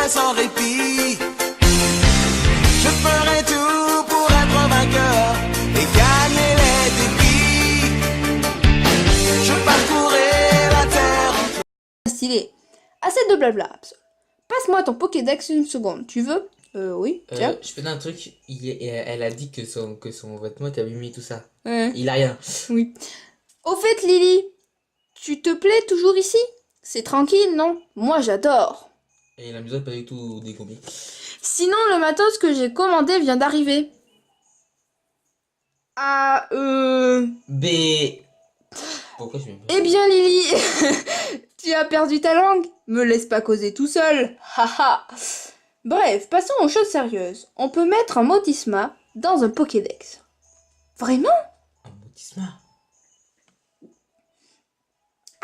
combat sans répit. Je ferai tout pour être vainqueur et gagner les défis. Je parcourrai la terre. Stylé. Assez de blabla, Absol. Passe-moi ton Pokédex une seconde, tu veux? Oui, tiens. Je fais un truc, elle a dit que son vêtement est abîmé, tout ça. Ouais. Il a rien. Oui. Au fait, Lily, tu te plais toujours ici? C'est tranquille, non? Moi, j'adore. Et la maison est pas du tout dégommée. Sinon, le matos que j'ai commandé vient d'arriver. Ah, B. Pourquoi je Eh bien, Lily, tu as perdu ta langue? Me laisse pas causer tout seul. Haha. Bref, passons aux choses sérieuses. On peut mettre un Motisma dans un Pokédex. Vraiment? Un Motisma.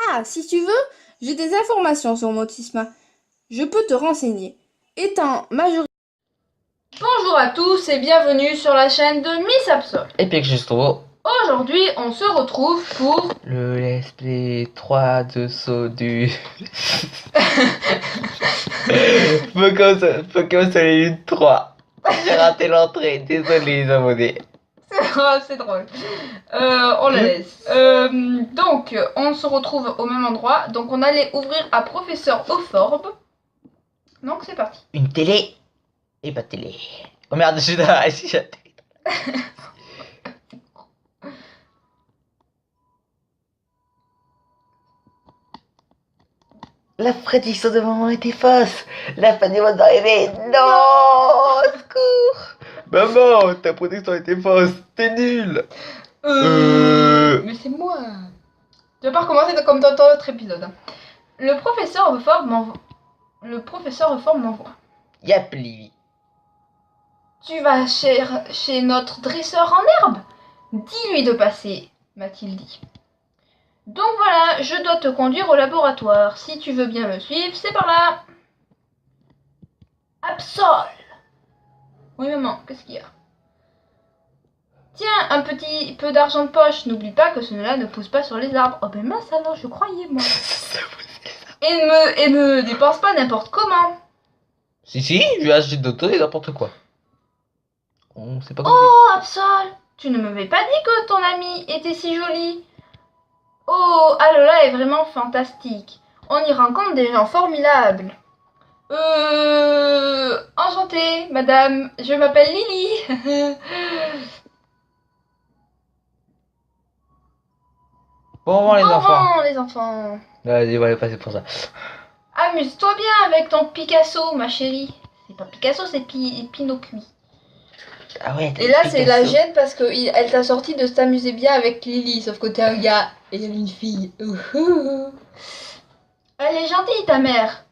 Ah, si tu veux, j'ai des informations sur Motisma. Je peux te renseigner. Étant majoritaire... Bonjour à tous et bienvenue sur la chaîne de Miss Absol. Et puis que je trouve Aujourd'hui, on se retrouve pour... le let's play 3 de saut du Pokémon Solitude 3. J'ai raté l'entrée, désolé les abonnés. C'est drôle. On la laisse. Donc, on se retrouve au même endroit. Donc, on allait ouvrir à Professeur Euphorbe. Donc, c'est parti. Une télé et pas de télé. Oh merde, je suis dans la télé. La prédiction de maman était fausse. La fin du monde va arriver. Non, au secours. Maman, ta prédiction était fausse. T'es nul. Mais c'est moi. Je vais pas recommencer comme dans l'autre épisode. Le professeur Euphorbe m'envoie. Yep, Livy. Tu vas chez notre dresseur en herbe? Dis-lui de passer, m'a-t-il dit. Donc voilà, je dois te conduire au laboratoire. Si tu veux bien me suivre, c'est par là. Absol. Oui maman, qu'est-ce qu'il y a? Tiens, un petit peu d'argent de poche. N'oublie pas que cela ne pousse pas sur les arbres. Oh ben mince alors, je croyais moi. Et me dépense pas n'importe comment. Si, je lui ai acheté d'auto et n'importe quoi. On sait pas comment. Oh Absol, tu ne m'avais pas dit que ton ami était si joli. Oh, Alola est vraiment fantastique. On y rencontre des gens formidables. Enchantée, madame. Je m'appelle Lily. Bon, les enfants. Bon, les enfants. Vas-y, on va aller passer pour ça. Amuse-toi bien avec ton Picasso, ma chérie. C'est pas Picasso, c'est Pinocchio. Ah ouais, Et là, c'est la gêne parce qu'elle t'a sorti de s'amuser bien avec Lily, sauf que t'es un gars et elle est une fille. Elle est gentille, ta mère.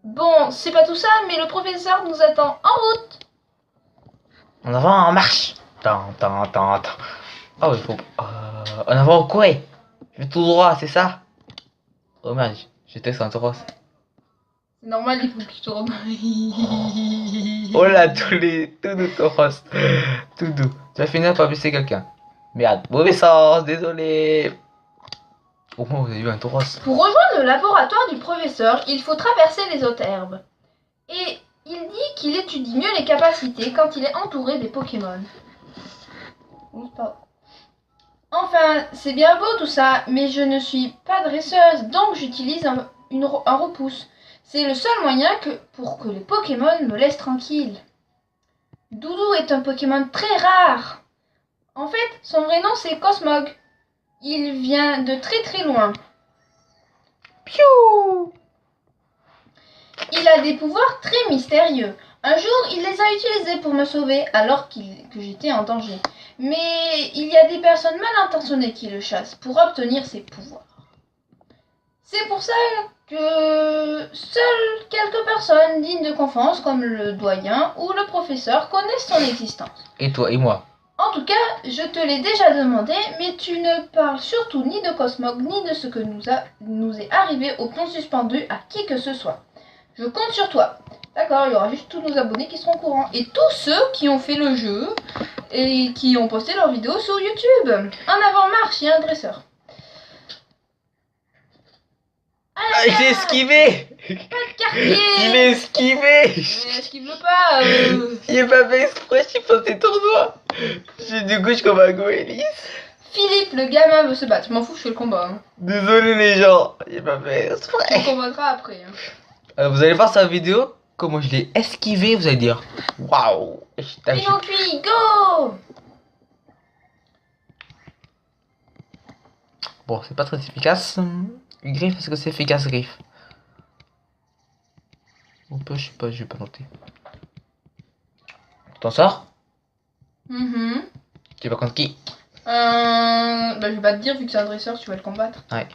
Bon, c'est pas tout ça, mais le professeur nous attend en route. En avant, en marche. Tant. Oh, il faut. En avant, courez. Je vais tout droit, c'est ça? Oh merde, j'étais sur un taureau. C'est normal, il faut que tu tournes. Oh là, tout doux taureau. Tout doux. Tu vas finir par blesser quelqu'un. Merde, mauvais sens, désolé. Au moins, vous avez eu un taureau. Pour rejoindre le laboratoire du professeur, il faut traverser les hautes herbes. Et il dit qu'il étudie mieux les capacités quand il est entouré des Pokémon. Enfin, c'est bien beau tout ça, mais je ne suis pas dresseuse, donc j'utilise un repousse. C'est le seul moyen pour que les Pokémon me laissent tranquille. Doudou est un Pokémon très rare. En fait, son vrai nom c'est Cosmog. Il vient de très très loin. Piou! Il a des pouvoirs très mystérieux. Un jour, il les a utilisés pour me sauver alors que j'étais en danger. Mais il y a des personnes mal intentionnées qui le chassent pour obtenir ses pouvoirs. C'est pour ça que seules quelques personnes dignes de confiance comme le doyen ou le professeur connaissent son existence. Et toi et moi. En tout cas, je te l'ai déjà demandé, mais tu ne parles surtout ni de Cosmog ni de ce que nous est arrivé au pont suspendu à qui que ce soit. Je compte sur toi. D'accord, il y aura juste tous nos abonnés qui seront au courant. Et tous ceux qui ont fait le jeu et qui ont posté leurs vidéos sur YouTube. En avant marche, il y a un dresseur. Ah, il est esquivé. Quartier. Il est esquivé. Mais esquive-le pas. Il est pas fait exprès, je suis passé tournoi. Du coup, je combats Goélis. Philippe, le gamin veut se battre. Je m'en fous, je fais le combat. Hein. Désolé les gens, il est pas fait On exprès. combattra après. Hein. Vous allez voir sa vidéo, comment je l'ai esquivé, vous allez dire waouh. Pinocchio, go. Bon, c'est pas très efficace. Griffe, est-ce que c'est efficace, griffe? On peut, je sais pas, je vais pas noter. Tu t'en sors? Tu vas contre qui? Bah, je vais pas te dire, vu que c'est un dresseur, tu vas le combattre. Ouais.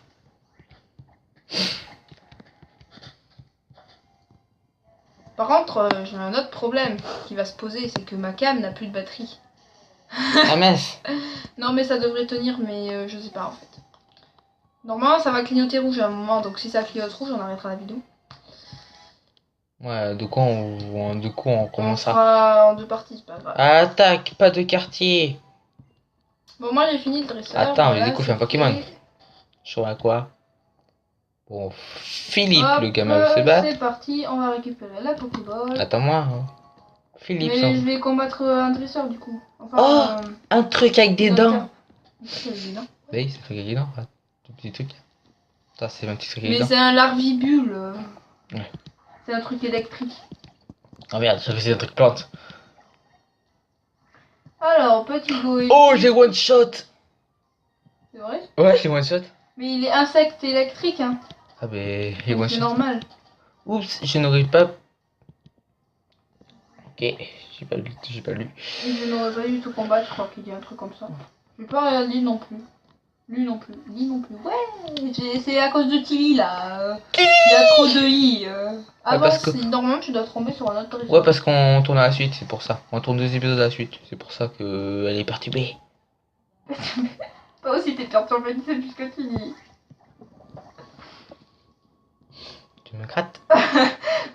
Par contre, j'ai un autre problème qui va se poser, c'est que ma cam n'a plus de batterie. Ah mince. Non, mais ça devrait tenir, mais je sais pas en fait. Normalement, ça va clignoter rouge à un moment, donc si ça clignote rouge, on arrêtera la vidéo. Ouais, du coup, on On commencera. fera en deux parties, c'est pas grave. Attaque, pas de quartier. Bon, moi j'ai fini le dresseur. Attends, mais du coup, c'est fais un Pokémon. fait. Je vois quoi? Bon, Philippe, Hop, le gamin veut se battre. c'est parti, on va récupérer la Pokéball. Attends-moi. Philippe, Mais ça. je vais combattre un dresseur du coup. Enfin, Oh, un truc avec des dents. un truc avec des dents. Oui, c'est un truc avec des dents. Tout petit truc. Ça, c'est un petit truc avec Mais des dents. c'est un larvibule. Ouais. C'est un truc électrique. Oh merde, ça faisait un truc plante. Alors, petit Goé. Oh, j'ai one shot. C'est vrai? Ouais, j'ai one shot. Mais il est insecte électrique, hein. Ah, ben, j'ai Donc one c'est shot. normal. Oups, je n'aurais pas. Ok, j'ai pas lu. Et je n'aurais pas dû tout combattre, je crois qu'il dit un truc comme ça. J'ai pas rien dit non plus. Lui non plus. Lui non plus. Ouais, c'est à cause de Tilly là. Il y a trop de i. Avant, parce que- normalement, tu dois tomber sur un autre dresseur. Ouais, parce qu'on tourne à la suite, c'est pour ça. On tourne 2 épisodes à la suite. C'est pour ça que elle est perturbée. Toi aussi, t'es perturbé, c'est plus ce que tu dis. Tu me grattes.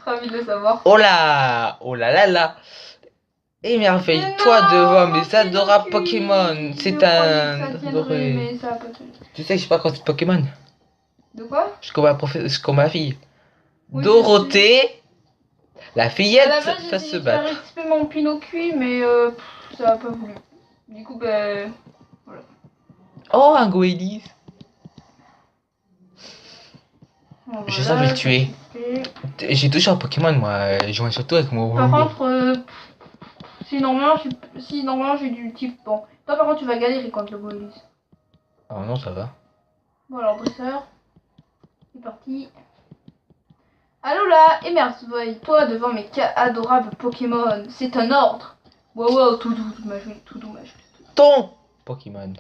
Ravi de le savoir. Oh là là. Émerveille-toi Mais non, devant mes mon adorables Pinocchio. Pokémon. Je C'est croyais un. que ça tiendrait, adoré. mais ça a pas tenu. Tu sais que je suis pas contre Pokémon. De quoi? Je combats ma fille. Oui, Dorothée, la À la fillette, base, va j'ai se essayé de battre. faire exprès mon Pinocchio, mais ça a pas voulu. Du coup, ben. Oh, un Goélis. Bon, Je voilà, sens que je vais le ça, tuer. c'est fait. J'ai touché un Pokémon, moi. Je joue surtout avec mon. Par contre, si normalement j'ai du type. Bon, toi par contre, tu vas galérer contre le Goélis. Oh non, ça va. Bon, alors, dresseur. C'est parti. Alola, émerveille-toi devant mes adorables Pokémon. C'est un ordre. Wow, tout doux, tout doux, ma jolie. Ton Pokémon.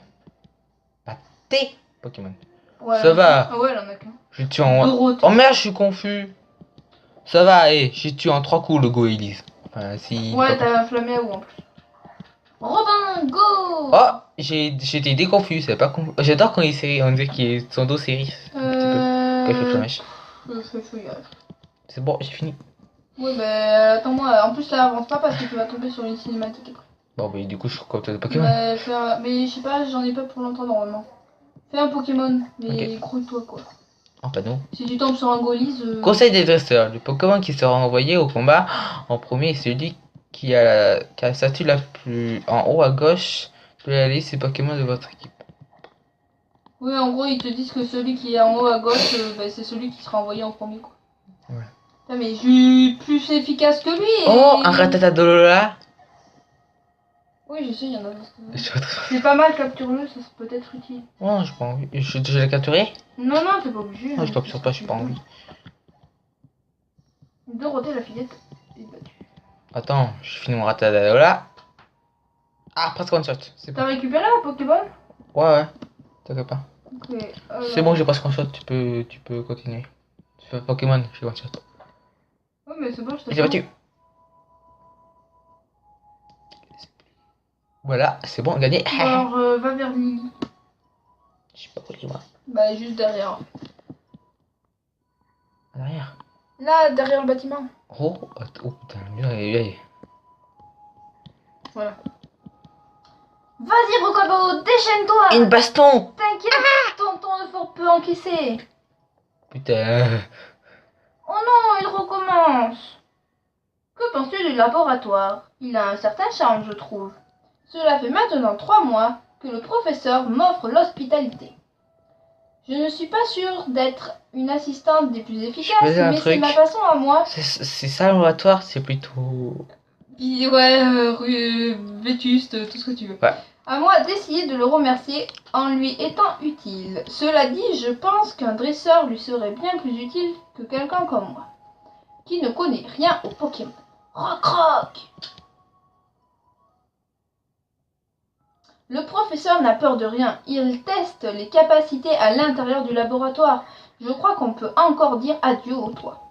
Pas tes Pokémon. Ouais, Ça va. Ah ouais, elle en a qu'un. Je tue en. Dorothée. Oh merde, je suis confus. Ça va, j'ai tué en 3 coups le Goélis. Enfin, si. Ouais, t'as inflammé à où en plus. Robin, go. Oh, j'étais déconfus, c'est pas con. J'adore quand on dirait qu'il est son dos série. Quand il fait flamèche. Feuillage. C'est bon, j'ai fini. Ouais, bah attends-moi. En plus, là, avance pas parce que tu vas tomber sur une cinématique après. Bon, bah, du coup, je suis comme de Pokémon. Bah, mais je sais pas, j'en ai pas pour longtemps normalement. Fais un Pokémon, mais Ok. grouille-toi quoi. En panneau. Si tu tombes sur un Goélis. Conseil des dresseurs. Le Pokémon qui sera envoyé au combat en premier est celui qui a la statue la plus en haut à gauche de la liste des Pokémon de votre équipe. Oui, en gros, ils te disent que celui qui est en haut à gauche, bah, c'est celui qui sera envoyé en premier quoi. Ouais. Putain, mais je suis plus efficace que lui. Oh, un Ratatadolola. Oui, je sais, il y en a d'autres. Je vois très- C'est pas mal, capture-le, ça peut être utile. Oh, j'ai pas envie. Je l'ai capturé? Non, non, t'es pas obligé. Non, je capture pas, j'ai pas envie. Dorothée, la fillette, est battue. Attends, je finis mon Ratatadolola. Ah, presque one shot. C'est T'as bon. récupéré la Pokéball? Ouais. T'inquiète pas. Ok. alors- C'est bon, j'ai presque one shot. Tu peux continuer. Tu fais Pokémon, j'ai one shot. Ouais, mais c'est bon, je J'ai t'attends. battu. Voilà, c'est bon, gagné. Alors, va vers Lily. Je sais pas quoi dire, moi. Bah, juste derrière. En arrière. Là, derrière le bâtiment. Oh, oh putain, le mur est. Voilà. Vas-y, Rocobo, déchaîne-toi. Une baston. T'inquiète, tonton ne peut encaisser. Putain. Oh non, il recommence. Que penses-tu du laboratoire? Il a un certain charme, je trouve. Cela fait maintenant 3 mois que le professeur m'offre l'hospitalité. Je ne suis pas sûre d'être une assistante des plus efficaces, peux dire un mais c'est truc ma façon à moi. C'est ça le laboratoire, c'est plutôt... Puis ouais, vétuste, tout ce que tu veux. Ouais. À moi d'essayer de le remercier en lui étant utile. Cela dit, je pense qu'un dresseur lui serait bien plus utile que quelqu'un comme moi, qui ne connaît rien aux Pokémon. Roc roc! Le professeur n'a peur de rien. Il teste les capacités à l'intérieur du laboratoire. Je crois qu'on peut encore dire adieu au toit.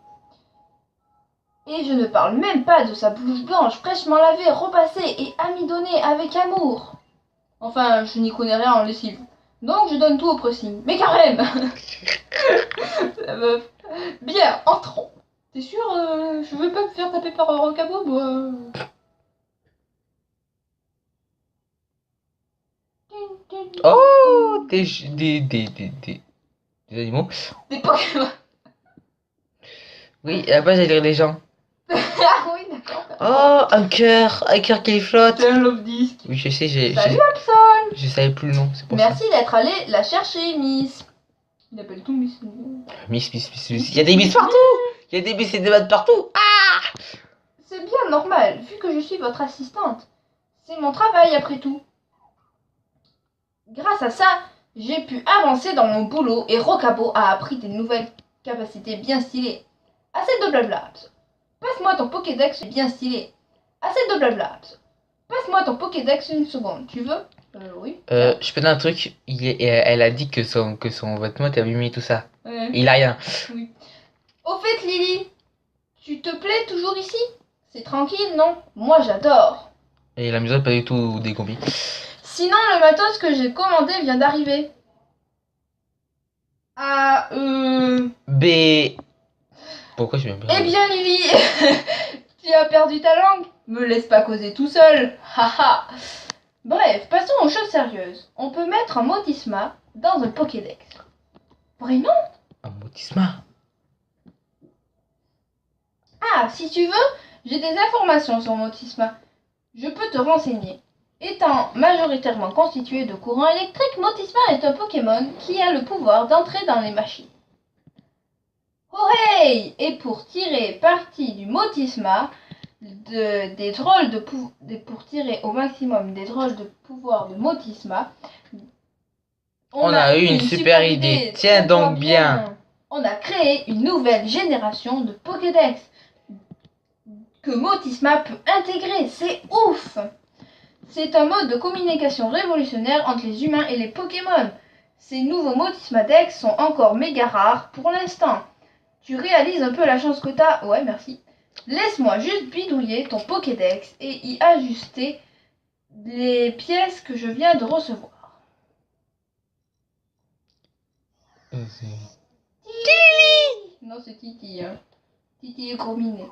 Et je ne parle même pas de sa blouse blanche fraîchement lavée, repassée et amidonnée avec amour. Enfin, je n'y connais rien en lessive. Donc je donne tout au pressing. Mais carême. La meuf. Bien, entrons. T'es sûr, je veux pas me faire taper par un rocabo, moi. Oh, des animaux. Des Pokémon. Oui, à la base, j'allais lire les gens. Ah oui, d'accord. Oh, un cœur qui flotte. C'est un love disc. Oui, je sais, Salut Absol. je savais plus le nom, c'est pour ça. Merci d'être allé la chercher, Miss. Il appelle tout Miss. Miss. Il y a des Miss partout. Il y a des Miss et des Mads partout. Ah! C'est bien normal, vu que je suis votre assistante. C'est mon travail après tout. Grâce à ça, j'ai pu avancer dans mon boulot et Rocabo a appris des nouvelles capacités bien stylées. Assez de blabla. Passe-moi ton Pokédex bien stylé. Assez de blabla. Passe-moi ton Pokédex une seconde, tu veux? Oui. Je peux dire un truc, elle a dit que son vêtement était abîmé et tout ça. Ouais. Il a rien. Oui. Au fait, Lily, tu te plais toujours ici? C'est tranquille, non? Moi, j'adore. Et la maison est pas du tout dégombie. Sinon, le matos que j'ai commandé vient d'arriver. Ah, B. Pourquoi je m'aime pas? Eh bien, Lily, tu as perdu ta langue. Me laisse pas causer tout seul. Haha. Bref, passons aux choses sérieuses. On peut mettre un Motisma dans un Pokédex. Vraiment? Un Motisma. Ah, si tu veux, j'ai des informations sur Motisma. Je peux te renseigner. Étant majoritairement constitué de courant électrique, Motisma est un Pokémon qui a le pouvoir d'entrer dans les machines. Hooray! Et pour tirer parti du Motisma, pour tirer au maximum des drôles de pouvoirs de Motisma, on a eu une super idée. Tiens donc bien. On a créé une nouvelle génération de Pokédex que Motisma peut intégrer. C'est ouf! C'est un mode de communication révolutionnaire entre les humains et les Pokémon. Ces nouveaux Motisma Dex sont encore méga rares pour l'instant. Tu réalises un peu la chance que t'as? Ouais, merci. Laisse-moi juste bidouiller ton Pokédex et y ajuster les pièces que je viens de recevoir. Titi! Non, c'est Titi, hein. Titi est gros minet.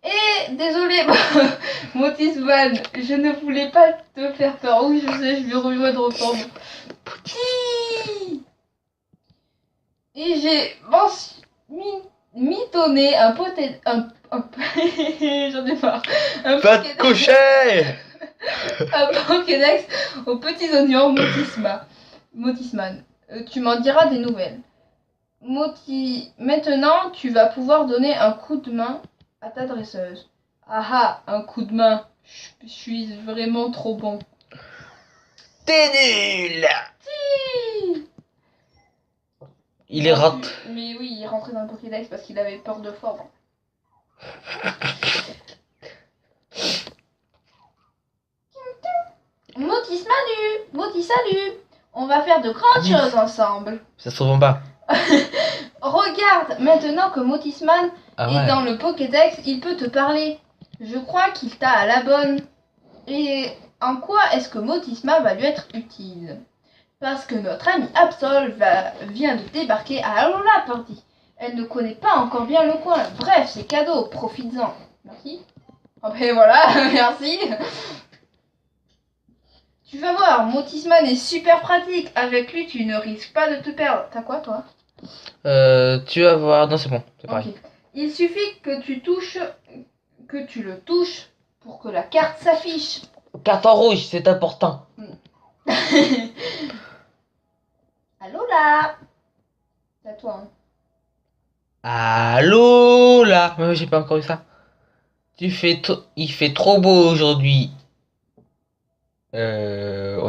Et désolé, Motisman, je ne voulais pas te faire peur. Oui, je sais, je vais rejoindre ton nom. Et j'ai mitonné un poté... J'en ai marre. Pas de coucher. Un Pokédex aux petits oignons Motisman. Tu m'en diras des nouvelles. Maintenant, tu vas pouvoir donner un coup de main à ta dresseuse. Ah, un coup de main. Je suis vraiment trop bon. T'es nul. Il est rentré. Mais oui, il est rentré dans le Pokédex parce qu'il avait peur de fort. Salut. On va faire de grandes choses ensemble. Ça se trouve en bas. Regarde, maintenant que Motisman Ah est ouais. dans le Pokédex, il peut te parler. Je crois qu'il t'a à la bonne. Et en quoi est-ce que Motisma va lui être utile? Parce que notre amie Absol vient de débarquer à Alola Party. Elle ne connaît pas encore bien le coin. Bref, c'est cadeau, profites-en. Merci. Après voilà, merci. Tu vas voir, Motisman est super pratique. Avec lui, tu ne risques pas de te perdre. T'as quoi, toi? Tu vas voir. Non, c'est bon, c'est pareil. Ok. Il suffit que tu le touches pour que la carte s'affiche. Carton rouge, c'est important. Allô là. C'est à toi. Hein. Allô là. Mais j'ai pas encore eu ça. Il fait trop beau aujourd'hui. On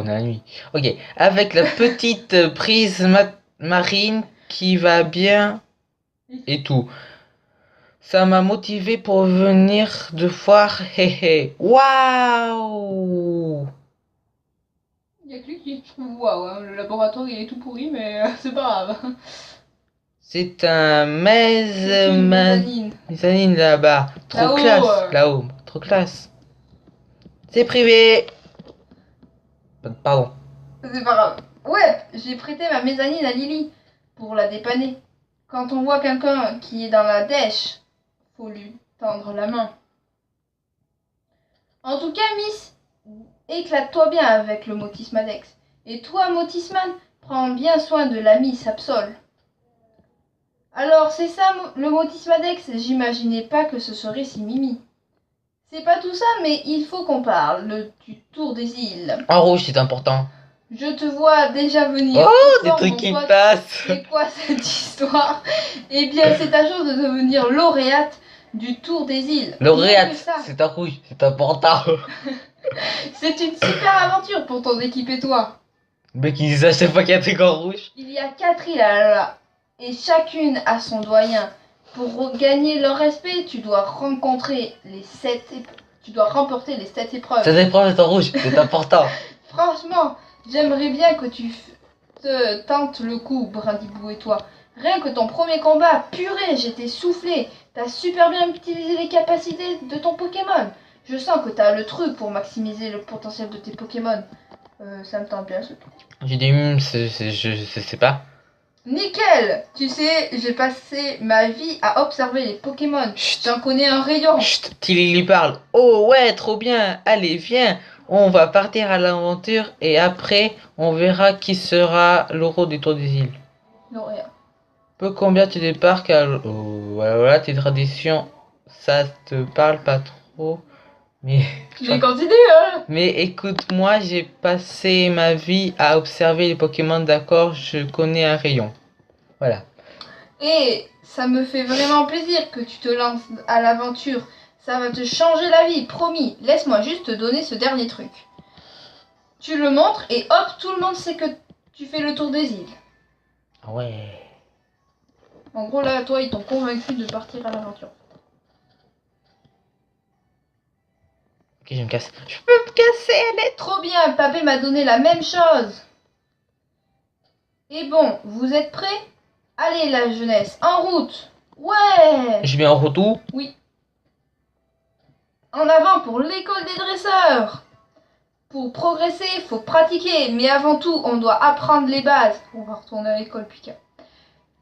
a la nuit. Ok. Avec la petite prise marine qui va bien et tout. Ça m'a motivé pour venir de voir. Hé hé. Waouh! Il y a que lui qui trouve waouh. Hein. Le laboratoire il est tout pourri, mais c'est pas grave. C'est un C'est une mezzanine. mezzanine là-bas. Trop Là-haut, classe. Là-haut. Trop classe. C'est privé. Pardon. C'est pas grave. Ouais, j'ai prêté ma mezzanine à Lily pour la dépanner. Quand on voit quelqu'un qui est dans la dèche, faut lui tendre la main. En tout cas, Miss, éclate-toi bien avec le Motismadex. Et toi, Motisman, prends bien soin de la Miss Absol. Alors, c'est ça le Motismadex, j'imaginais pas que ce serait si mimi. C'est pas tout ça, mais il faut qu'on parle du tour des îles. En rouge, c'est important. Je te vois déjà venir. Oh, des Fort, trucs mon qui pote. passent. C'est quoi cette histoire? Eh bien, c'est ta chance de devenir lauréate du Tour des îles. Lauréate, Rien que ça. c'est en rouge, c'est important. C'est une super aventure pour ton équipe et toi. Le mec, il disait à chaque fois qu'il y a un truc en rouge. Il y a 4 îles là, et chacune a son doyen. Pour gagner leur respect, tu dois remporter les 7 épreuves. Cette épreuve est en rouge, c'est important. Franchement, j'aimerais bien que tu te tentes le coup, Brindibou et toi. Rien que ton premier combat, purée, j'étais soufflé. T'as super bien utilisé les capacités de ton Pokémon. Je sens que t'as le truc pour maximiser le potentiel de tes Pokémon. Ça me tente bien ce truc. J'ai dit, je sais pas. Nickel! Tu sais, j'ai passé ma vie à observer les Pokémon. Chut. J'en connais un rayon. Chut, Tilly lui parle. Oh ouais, trop bien. Allez, viens. On va partir à l'aventure et après, on verra qui sera l'euro du Tour des îles. Lauréat. Peu combien tu débarques à... Oh, voilà, tes traditions, ça te parle pas trop. Mais... J'ai continué, hein! Mais écoute-moi, j'ai passé ma vie à observer les Pokémon, d'accord? Je connais un rayon. Voilà. Et ça me fait vraiment plaisir que tu te lances à l'aventure. Ça va te changer la vie, promis. Laisse-moi juste te donner ce dernier truc. Tu le montres et hop, tout le monde sait que tu fais le tour des îles. Ah ouais. En gros, là, toi, ils t'ont convaincu de partir à l'aventure. Ok, je me casse. Je peux me casser, elle est... Trop bien, Papé m'a donné la même chose. Et bon, vous êtes prêts? Allez, la jeunesse, en route. Ouais. Je mets en retour. Oui. En avant pour l'école des dresseurs. Pour progresser, il faut pratiquer, mais avant tout, on doit apprendre les bases. On va retourner à l'école, Pika.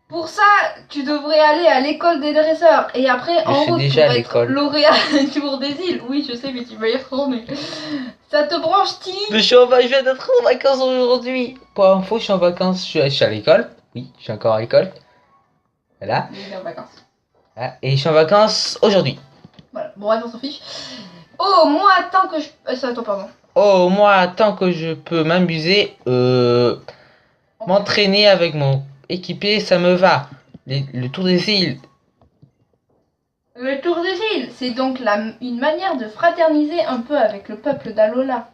Pour ça, tu devrais aller à l'école des dresseurs. Et après, en suis route déjà pour à être l'école. lauréat du Tour des îles. Oui, je sais, mais tu vas y retourner. Ça te branche, Tilly? Mais je viens d'être en vacances aujourd'hui. Pour info, je suis en vacances, je suis à l'école. Oui, je suis encore à l'école. Voilà. Il est en vacances. Ah, et je suis en vacances aujourd'hui. Voilà, bon, bref, on s'en fiche. Oh, moi, tant que je... c'est à toi, pardon. Oh, moi, tant que je peux m'amuser, m'entraîner avec mon équipier, ça me va. Le tour des îles. Le Tour des îles, c'est donc une manière de fraterniser un peu avec le peuple d'Alola.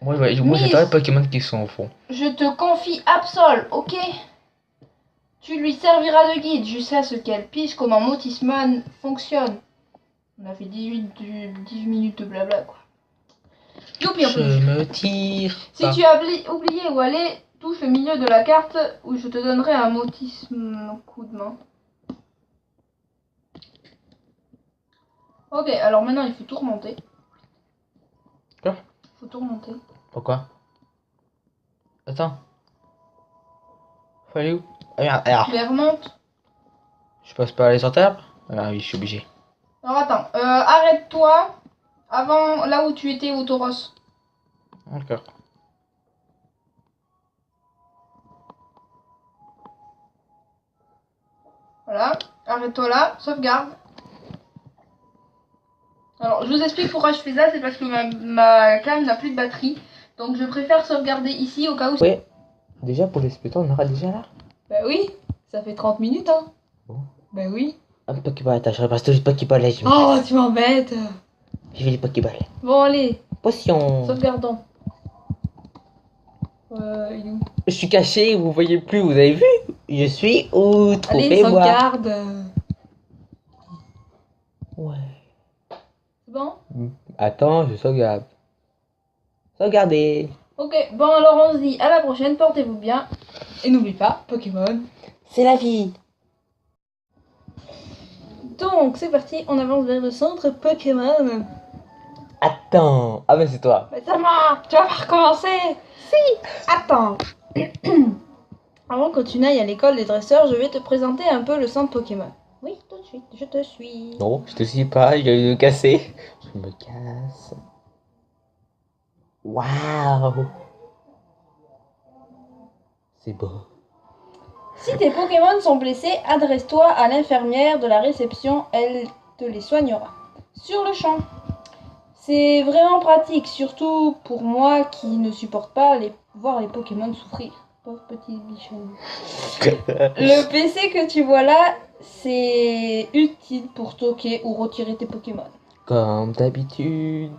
Ouais, moi Miss. j'adore les Pokémon qui sont au fond. Je te confie Absol, ok? Tu lui serviras de guide jusqu'à ce qu'elle pige comment Motisman fonctionne. On a fait 18 minutes de blabla, quoi. Youpi, Je me tire. Si tu as oublié où aller, touche le milieu de la carte où je te donnerai un Motisme coup de main. Ok, alors maintenant il faut tout remonter. Quoi? Faut tout remonter. Pourquoi? Attends. Faut aller où? Ah merde, alors. Les remonte. Je passe par les artères? Ah oui, je suis obligé. Alors attends, arrête-toi avant là où tu étais au Tauros. D'accord. Voilà, arrête-toi là, sauvegarde. Alors, je vous explique pourquoi je fais ça, c'est parce que ma cam n'a plus de batterie. Donc, je préfère sauvegarder ici au cas où... Ouais. Déjà, pour les spectateurs, on aura déjà là. Bah oui, ça fait 30 minutes, hein. Bon. Bah oui. Un Pokéball, attends, je repasse tous les Pokéballs. Je Oh, tu m'embêtes. vais les Pokéballs. Bon, allez, Potion. sauvegardons. Il est où? Je suis caché, vous voyez plus, vous avez vu? Je suis où? Allez, Trouvez-moi. sauvegarde. Ouais. C'est bon? Attends, je sauvegarde. Sauvegardez. Ok, bon alors on se dit à la prochaine, portez-vous bien. Et n'oublie pas, Pokémon. C'est la vie. Donc c'est parti, on avance vers le centre Pokémon. Attends. Ah, mais c'est toi. Mais ça va, tu vas pas recommencer. Si, attends. Avant que tu n'ailles à l'école des dresseurs, je vais te présenter un peu le centre Pokémon. Oui, tout de suite, je te suis. Non, je te suis pas, je vais me casser. Je me casse. Waouh. C'est beau. Si tes Pokémon sont blessés, adresse-toi à l'infirmière de la réception, elle te les soignera. Sur le champ. C'est vraiment pratique, surtout pour moi qui ne supporte pas voir les Pokémon souffrir. Pauvre petit bichon. Le PC que tu vois là, c'est utile pour stocker ou retirer tes Pokémon. Comme d'habitude.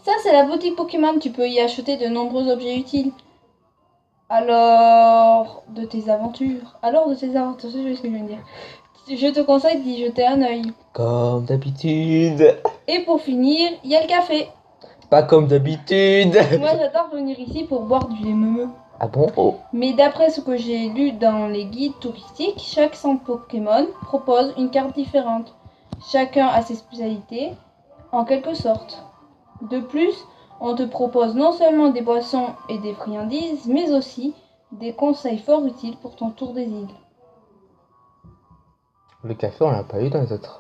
Ça, c'est la boutique Pokémon, tu peux y acheter de nombreux objets utiles. Alors de tes aventures, c'est ce que je viens de dire. Je te conseille d'y jeter un œil. Comme d'habitude. Et pour finir, il y a le café. Pas comme d'habitude. Moi, j'adore venir ici pour boire du lait meumeux. Ah bon? Oh. Mais d'après ce que j'ai lu dans les guides touristiques, chaque centre Pokémon propose une carte différente. Chacun a ses spécialités, en quelque sorte. De plus, on te propose non seulement des boissons et des friandises, mais aussi des conseils fort utiles pour ton tour des îles. Le café, on l'a pas eu dans les autres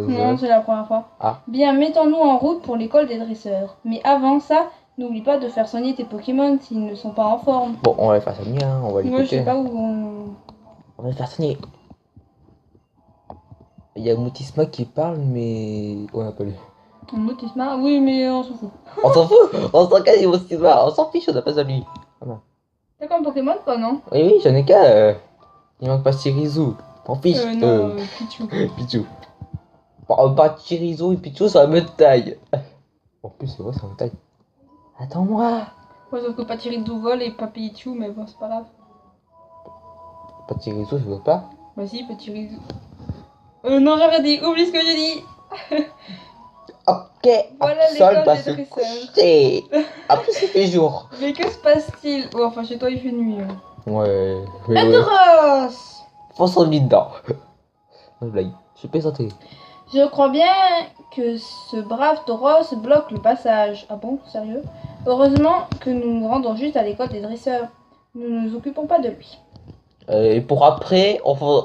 Non, jeux. c'est la première fois. Ah. Bien, mettons-nous en route pour l'école des dresseurs. Mais avant ça, n'oublie pas de faire soigner tes Pokémon s'ils ne sont pas en forme. Bon, on va les faire soigner, hein. On va les Moi, je sais écouter. pas où on... On va les faire soigner. Il y a Moutisma qui parle, mais on n'a pas lu. Motisma, oui, mais on s'en fout. On s'en fout. On s'en casse, Moutisma. On s'en fiche, on n'a pas ça lui. T'as comme Pokémon, toi, non? Oui, j'en ai qu'un. Il manque pas Chirizu. On fiche. Non, Pichu. Pichu. Bon, pas Chirizu et Pichu sur la même taille. En plus, c'est vrai, c'est la même taille. Attends-moi. Ouais, sauf que Pachirisu vole et pas Pichu, mais bon, c'est pas grave. Pas Chirizu, je veux pas. Bah si, Pachirisu. Non, j'ai rien dit, oublie ce que j'ai dit. Ok, Voilà Absol l'école va des se dresseurs. coucher. Après, il fait jour. Mais que se passe-t-il? Oh, enfin, chez toi, il fait nuit. Hein. Ouais. Atroce! Faut s'en mettre dedans. Non, je blague. Je suis plaisanté. Je crois bien que ce brave Tauros bloque le passage. Ah bon, sérieux? Heureusement que nous nous rendons juste à l'école des dresseurs. Nous ne nous occupons pas de lui. Et pour après, on va...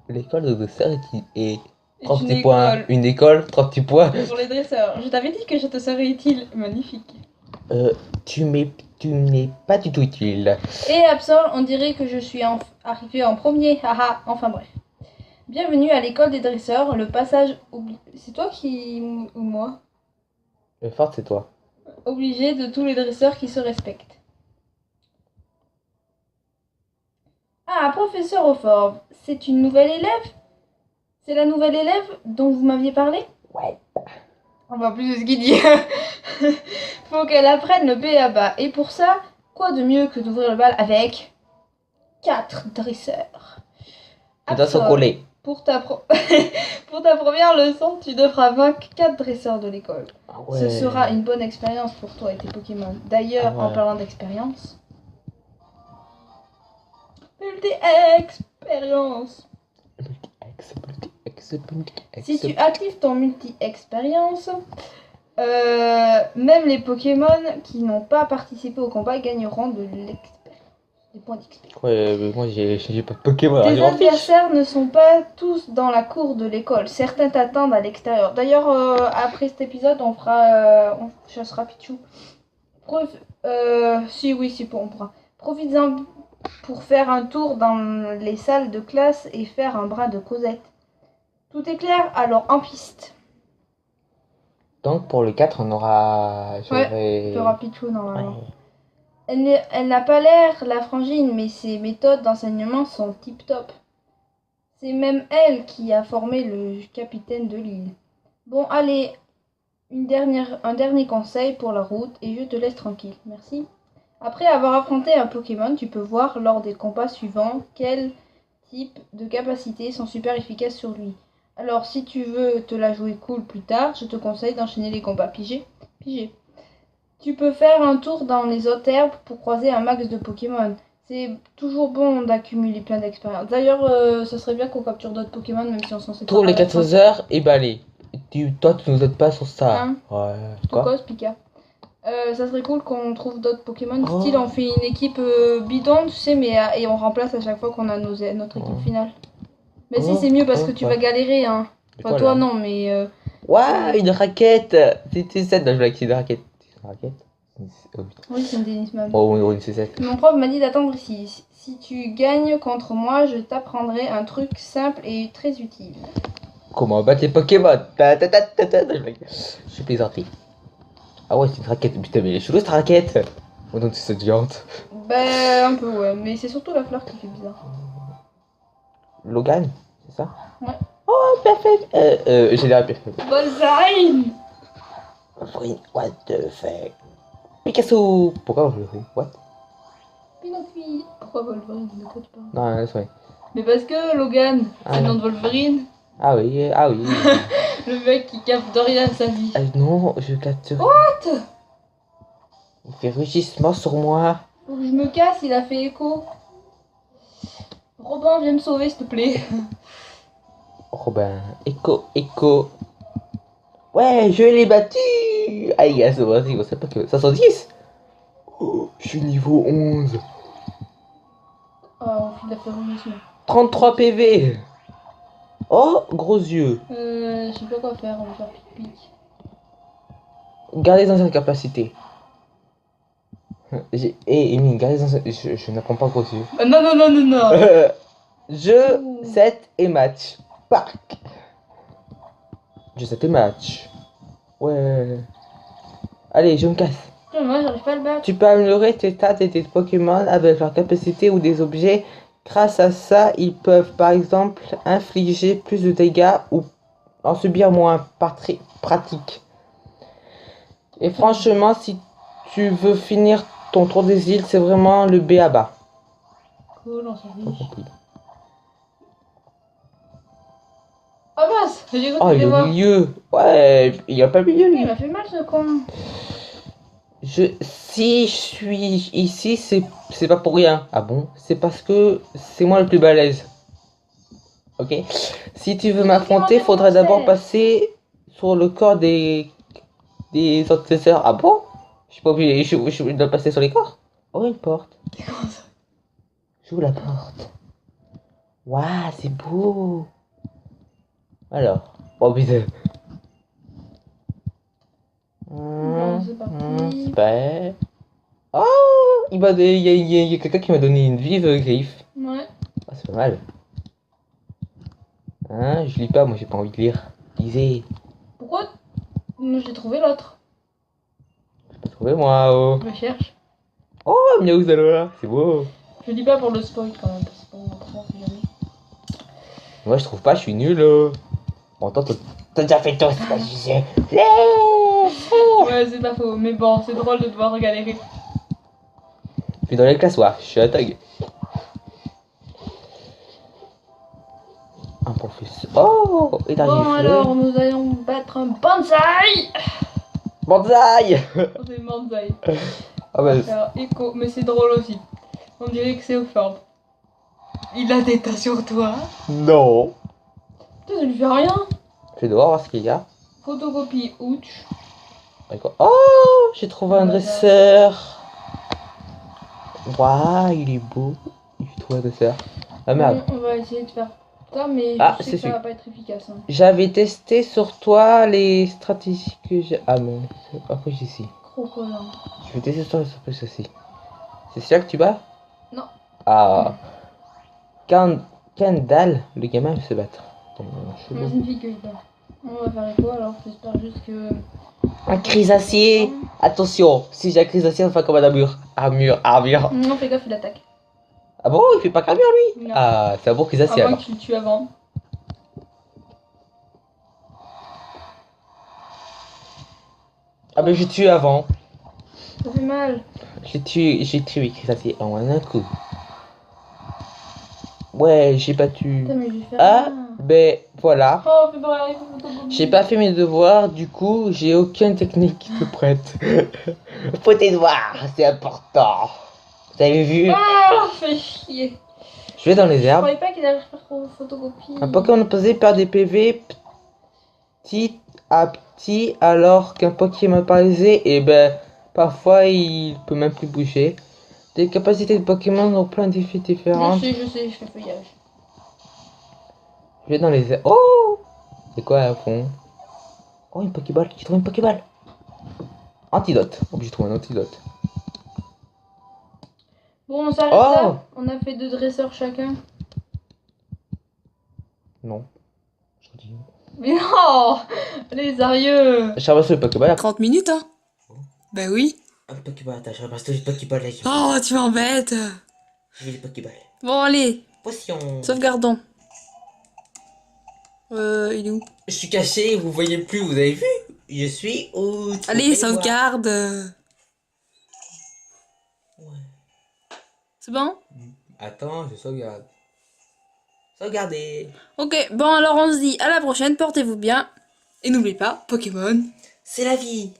L'école de dessert est 30 une petits points. école. Une école, 30 petits points. Pour les dresseurs. Je t'avais dit que je te serais utile. Magnifique. Tu n'es pas du tout utile. Et Absol, on dirait que je suis arrivé en premier. Haha, enfin bref. Bienvenue à l'école des dresseurs. Le passage... C'est toi qui... ou moi? Forte, c'est toi. Obligé de tous les dresseurs qui se respectent. Ah, professeur Aufort, c'est une nouvelle élève? C'est la nouvelle élève dont vous m'aviez parlé? Ouais. On va plus de ce qu'il dit. Faut qu'elle apprenne le B.A.B.A. Et pour ça, quoi de mieux que d'ouvrir le bal avec 4 dresseurs. Tu dois se Absol, coller. pour ta première leçon, tu devras vaincre 4 dresseurs de l'école. Ah ouais. Ce sera une bonne expérience pour toi et tes Pokémon. D'ailleurs, Ah ouais. en parlant d'expérience... Multi-expérience. Si tu actives ton multi-expérience, même les Pokémon qui n'ont pas participé au combat gagneront des points d'expérience. Ouais, mais moi j'ai pas de Pokémon. Tes je m'en fiche. adversaires ne sont pas tous dans la cour de l'école. Certains t'attendent à l'extérieur. D'ailleurs, après cet épisode, on chassera Pichu. Si, on pourra. Profites-en pour faire un tour dans les salles de classe et faire un bras de Cosette. Tout est clair, alors en piste. Donc pour le 4, on aura... Tu auras Pichou Ouais. normalement. Elle n'a pas l'air, la frangine, mais ses méthodes d'enseignement sont tip-top. C'est même elle qui a formé le capitaine de l'île. Bon, allez, un dernier conseil pour la route et je te laisse tranquille. Merci. Après avoir affronté un Pokémon, tu peux voir lors des combats suivants quel type de capacités sont super efficaces sur lui. Alors, si tu veux te la jouer cool plus tard, je te conseille d'enchaîner les combats. Pigé. Tu peux faire un tour dans les autres herbes pour croiser un max de Pokémon. C'est toujours bon d'accumuler plein d'expérience. D'ailleurs, ça serait bien qu'on capture d'autres Pokémon, même si on s'en sait pas. Tour les 14 heures et balai. Toi, tu nous aides pas sur ça. Hein? Ouais. Je te cause, Pika. Ça serait cool qu'on trouve d'autres Pokémon. Oh. Style, on fait une équipe bidon, tu sais, mais et on remplace à chaque fois qu'on a notre équipe finale. Mais si, c'est mieux parce que tu vas galérer, hein. Enfin, toi, non, mais... Ouais, une raquette. C'est 7, je voulais qu'il y ait une raquette. C'est une raquette? Oui, c'est une tennisman. Oh, une C7. Mon prof m'a dit d'attendre ici. Si tu gagnes contre moi, je t'apprendrai un truc simple et très utile. Comment battre les Pokémon? Je suis plaisanté. Ah ouais, c'est une raquette. Putain, mais elle est chelou cette raquette. Oh non, c'est cette géante. Ben, un peu, ouais. Mais c'est surtout la fleur qui fait bizarre. Logan, c'est ça? Ouais. Oh, parfait. J'ai l'air parfait. Wolverine! Wolverine, what the fuck? Picasso! Pourquoi Wolverine? What? Pinocchio. Pourquoi Wolverine? De quoi tu parles? Non, laisse ouais. Mais parce que Logan, c'est le nom de Wolverine. Ah oui, ah oui. Le mec qui capte de rien sa vie. Non, je capte. What? Il fait rugissement sur moi. Faut que je me casse, il a fait écho. Robin, viens me sauver s'il te plaît. Robin, écho. Ouais, je l'ai battu. Ah, il y a ce on sait pas que. 510. Oh, je suis niveau 11. Ah, on fait de la fermeture. 33 PV. Oh, gros yeux. Je sais pas quoi faire, on va faire pic-pic. Gardez dans une capacité. Amy, gardez dans je n'apprends pas gros yeux. Non. Jeu, 7 et match. Parc. Jeu 7 et match. Ouais. Allez, je me casse. Moi, j'arrive pas à le battre. Tu peux améliorer tes stats et tes Pokémon avec leur capacité ou des objets. Grâce à ça, ils peuvent par exemple infliger plus de dégâts ou en subir moins. Pratique. Et franchement, si tu veux finir ton tour des îles, c'est vraiment le B à bas. Cool, on s'en fiche. Oh mince, j'ai cru Oh, que il est c'était au moi. milieu. Ouais, il y a pas le milieu. Il Lui. m'a fait mal ce con. Si je suis ici, c'est pas pour rien. Ah bon? C'est parce que c'est moi le plus balèze. Ok? Si tu veux m'affronter, faudrait d'abord passer sur le corps des autres sœurs. Ah bon? Je suis pas obligé, je dois passer sur les corps. Oh, une porte. J'ouvre la porte. Waouh, c'est beau. Alors, oh putain. Bon, c'est parti. Super. Oh, il y a quelqu'un qui m'a donné une vive griffe. Ouais. Ah, c'est pas mal. Hein, je lis pas, moi j'ai pas envie de lire. Lisez. Pourquoi? J'ai trouvé l'autre. J'ai pas trouvé moi. Oh, Je cherche. oh miaou Zalola, c'est beau. Je dis pas pour le spoil quand même, parce que on sait jamais. Moi je trouve pas, je suis nul. Bon, toi, t'as déjà fait tout ce que je disais. Ouais, c'est pas faux, mais bon, c'est drôle de devoir galérer. Puis dans les classes, ouais, je suis à tag. Un professeur. Oh, et t'as Bon, alors, nous allons battre un bonsaï. Banzai. C'est bonsaï. Ah On bah, va faire écho, mais c'est drôle aussi. On dirait que c'est au forme. Il a des tas sur toi. non. Putain, ça lui fait rien. Je vais devoir voir ce qu'il y a. Photocopie ouch. D'accord. Oh, j'ai trouvé un dresseur. Waouh, il est beau. J'ai trouvé un dresseur. Ah merde. Bon, on va essayer de faire ça, mais Ah, je sais c'est que ça celui. va pas être efficace. Hein. J'avais testé sur toi les stratégies que j'ai. Ah mais après j'ai ici. Crocodile. Je vais tester sur toi les stratégies aussi. C'est celui-là que tu bats? Non. à Kendall, le gamin veut se battre. Dans mon cheveu. Moi, c'est une fille que je parle. On va faire quoi alors? J'espère juste que. Un crisacier. Attention, si j'ai un crisacier, on fait comme un armure. Armure. Non, fais gaffe, il attaque. Ah bon, il fait pas qu'armure lui? Non. Ah, c'est un bon crisacier À moins alors. que tu le tues avant. Ah ben j'ai tué avant. Ça fait mal. J'ai tué crisacier en un coup. Ouais, j'ai battu. Putain, mais je vais faire. Ah, ben voilà. Oh, fais pas il faut photocopie. J'ai pas fait mes devoirs, du coup, j'ai aucune technique de prête. Faut tes devoirs, c'est important. Vous avez vu? Oh, fais chier. Je vais dans les Je herbes. croyais pas qu'il allait faire photocopie. Un Pokémon posé perd des PV petit à petit, alors qu'un Pokémon paralysé, et ben, parfois il peut même plus bouger. Des capacités de Pokémon ont plein d'effets différents. Je sais, je fais feuillage. Je vais dans les herbes. Oh! C'est quoi à fond? Oh, une Pokéball, j'ai trouvé une Pokéball. Antidote. Oh, j'ai trouvé un antidote. Bon, on s'arrête Oh là. On a fait 2 dresseurs chacun. Non. Je dis. Mais non! Les sérieux! Je ramasse le Pokéball. 30 minutes, hein? Bah oui. Un Pokéball, attends, je ramasse tous les Pokéballs là. Oh, tu m'embêtes. J'ai les Pokéballs. Bon, allez, Potion. sauvegardons. Il est où? Je suis caché, vous voyez plus, vous avez vu? Je suis où? Allez, sauvegarde. Ouais. C'est bon? Attends, je sauvegarde. Sauvegardez. Ok, bon, alors on se dit à la prochaine, portez-vous bien. Et n'oubliez pas, Pokémon. C'est la vie.